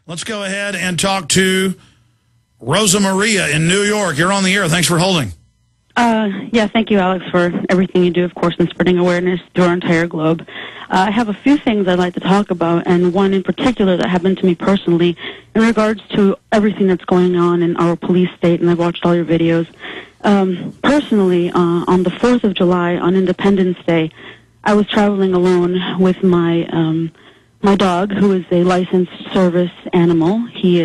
Let's go ahead and talk to Rosamaria in New York. You're on the air. Thanks for holding. Yeah, thank you, Alex, for everything you do, of course, in spreading awareness through our entire globe. I have a few things I'd like to talk about, and one in particular that happened to me personally in regards to everything that's going on in our police state, and I've watched all your videos. Personally, on the 4th of July, on Independence Day, I was traveling alone with my my dog, who is a licensed service animal. He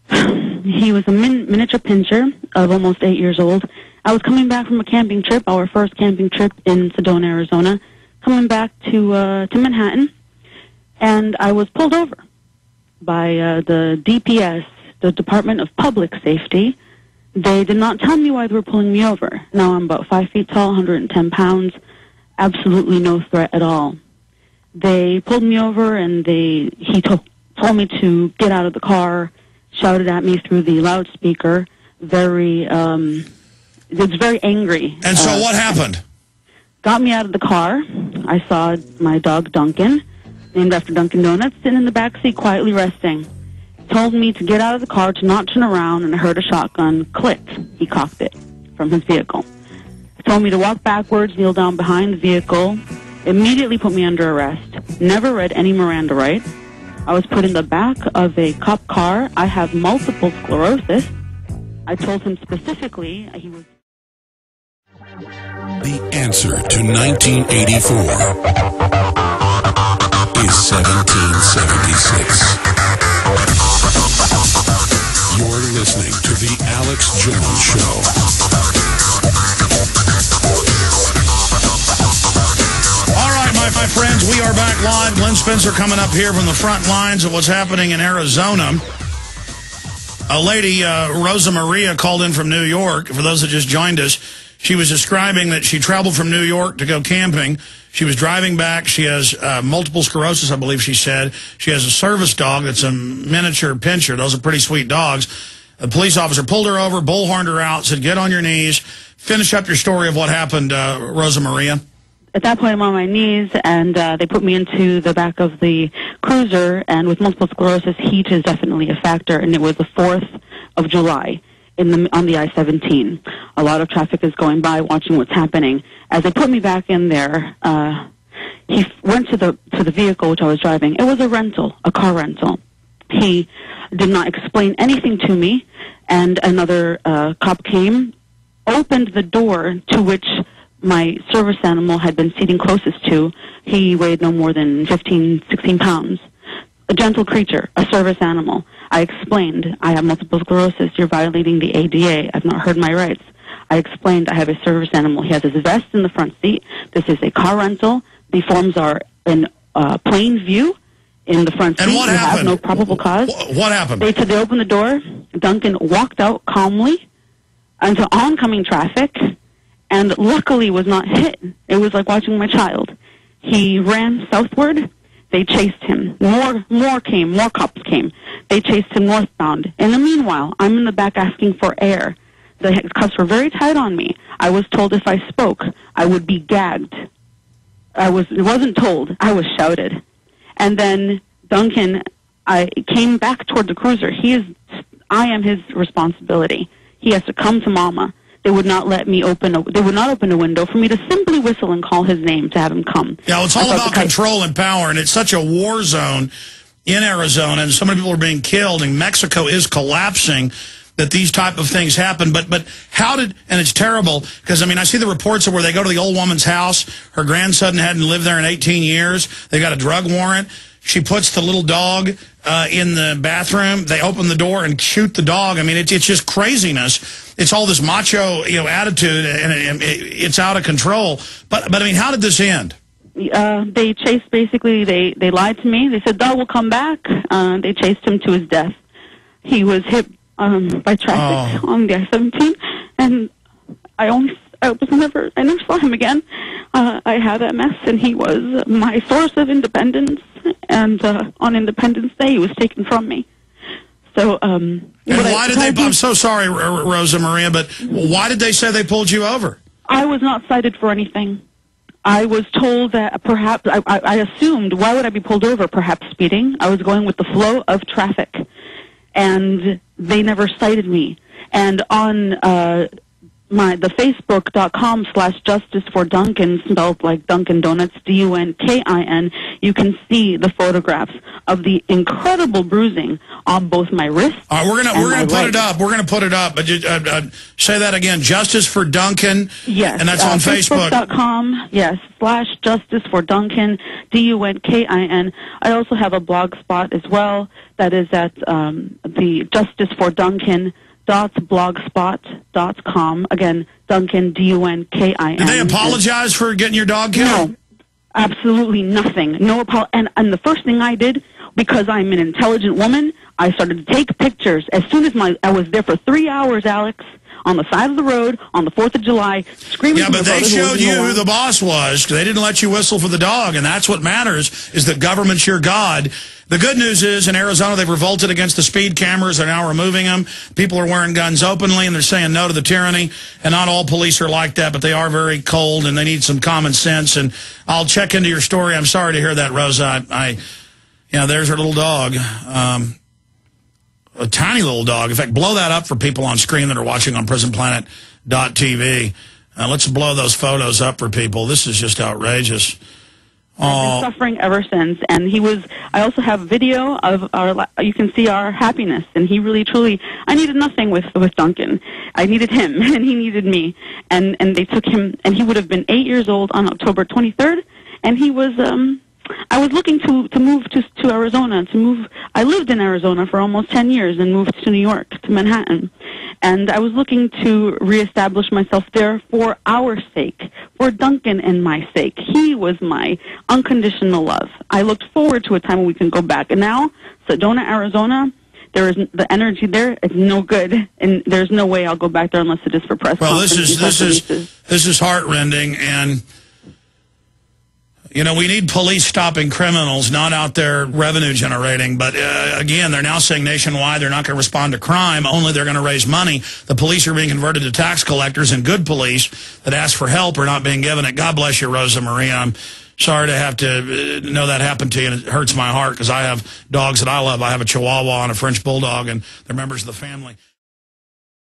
was a miniature pinscher of almost 8 years old. I was coming back from a camping trip, our first camping trip in Sedona, Arizona, coming back to Manhattan, and I was pulled over by the DPS, the Department of Public Safety. They did not tell me why they were pulling me over. Now, I'm about 5 feet tall, 110 pounds, absolutely no threat at all. They pulled me over, and he told me to get out of the car, shouted at me through the loudspeaker, it was very angry. And so what happened? Got me out of the car. I saw my dog Dunkin, named after Dunkin' Donuts, sitting in the back seat quietly resting. Told me to get out of the car, to not turn around, and I heard a shotgun click. He cocked it from his vehicle. Told me to walk backwards, kneel down behind the vehicle, immediately put me under arrest. Never read any Miranda rights. I was put in the back of a cop car. I have multiple sclerosis. I told him specifically he was... The answer to 1984 is 1776. You're listening to The Alex Jones Show. All right, my friends, we are back live. Glenn Spencer coming up here from the front lines of what's happening in Arizona. A lady, Rosamaria, called in from New York. For those that just joined us, she was describing that she traveled from New York to go camping. She was driving back. She has multiple sclerosis, I believe she said. She has a service dog that's a miniature pinscher. Those are pretty sweet dogs. A police officer pulled her over, bullhorned her out, said, get on your knees. Finish up your story of what happened, Rosamaria. At that point, I'm on my knees, and they put me into the back of the cruiser, and with multiple sclerosis, heat is definitely a factor, and it was the 4th of July on the I-17. A lot of traffic is going by, watching what's happening. As they put me back in there, he went to the vehicle which I was driving. It was a car rental. He did not explain anything to me, and another cop came, opened the door to which my service animal had been seating closest to. He weighed no more than 15, 16 pounds. A gentle creature, a service animal. I explained, I have multiple sclerosis. You're violating the ADA. I've not heard my rights. I explained, I have a service animal. He has his vest in the front seat. This is a car rental. The forms are in plain view in the front seat. And what happened? Have no probable cause. What happened? They said they opened the door. Duncan walked out calmly into oncoming traffic, and luckily was not hit. It was like watching my child. He ran southward. They chased him. More cops came. They chased him northbound. In the meanwhile, I'm in the back asking for air. The cuffs were very tight on me. I was told if I spoke, I would be gagged. It wasn't told. I was shouted. And then Duncan, I came back toward the cruiser. I am his responsibility. He has to come to Mama. They would not let me they would not open a window for me to simply whistle and call his name to have him come. Yeah, well, it's all about control and power, and it's such a war zone in Arizona, and so many people are being killed, and Mexico is collapsing, that these type of things happen. But how did, and it's terrible, because, I mean, I see the reports of where they go to the old woman's house. Her grandson hadn't lived there in 18 years. They got a drug warrant. She puts the little dog in the bathroom. They open the door and shoot the dog. I mean, it's just craziness. It's all this macho, attitude, and it's out of control. But I mean, how did this end? They chased, basically, they lied to me. They said, dog will come back. They chased him to his death. He was hit by traffic on the I-17, and I never saw him again. I had MS, and he was my source of independence, and on Independence Day, he was taken from me. So, and why did they, I'm so sorry, Rosamaria, but why did they say they pulled you over? I was not cited for anything. I was told that perhaps, I assumed, why would I be pulled over? Perhaps speeding. I was going with the flow of traffic. And they never cited me. And on the Facebook.com/Justice for Dunkin, spelled like Dunkin' Donuts, Dunkin, you can see the photographs of the incredible bruising on both my wrists. All right, we're gonna put it up. We're gonna put it up. But say that again. Justice for Dunkin. Yes, and that's on Facebook. Facebook.com. Yes, /Justice for Dunkin, Dunkin. I also have a blog spot as well. That is at the Justice for Dunkin. .blogspot.com. Again, Dunkin, Dunkin. Did they apologize for getting your dog killed? No, absolutely nothing. No and the first thing I did, because I'm an intelligent woman, I started to take pictures. As soon as I was there for 3 hours, Alex, on the side of the road on the 4th of July, screaming. Yeah, but they showed you who the boss was, because they didn't let you whistle for the dog, and that's what matters, is that government's your God. The good news is, in Arizona, they've revolted against the speed cameras. They're now removing them. People are wearing guns openly, and they're saying no to the tyranny. And not all police are like that, but they are very cold, and they need some common sense. And I'll check into your story. I'm sorry to hear that, Rosa. There's her little dog. A tiny little dog. In fact, blow that up for people on screen that are watching on prisonplanet.tv. Let's blow those photos up for people. This is just outrageous. I've been suffering ever since, and I also have video of you can see our happiness, and he really, truly, I needed nothing with Dunkin. I needed him, and he needed me, and they took him, and he would have been 8 years old on October 23rd, and he was, I was looking to move to Arizona, I lived in Arizona for almost 10 years and moved to New York, to Manhattan. And I was looking to reestablish myself there for our sake, for Dunkin and my sake. He was my unconditional love. I looked forward to a time when we can go back. And now, Sedona, Arizona, the energy there is no good, and there's no way I'll go back there unless it is for press conferences. This is heartrending, and we need police stopping criminals, not out there revenue generating. But again, they're now saying nationwide they're not going to respond to crime, only they're going to raise money. The police are being converted to tax collectors, and good police that ask for help are not being given it. God bless you, Rosamaria. I'm sorry to have to know that happened to you, and it hurts my heart because I have dogs that I love. I have a Chihuahua and a French Bulldog, and they're members of the family.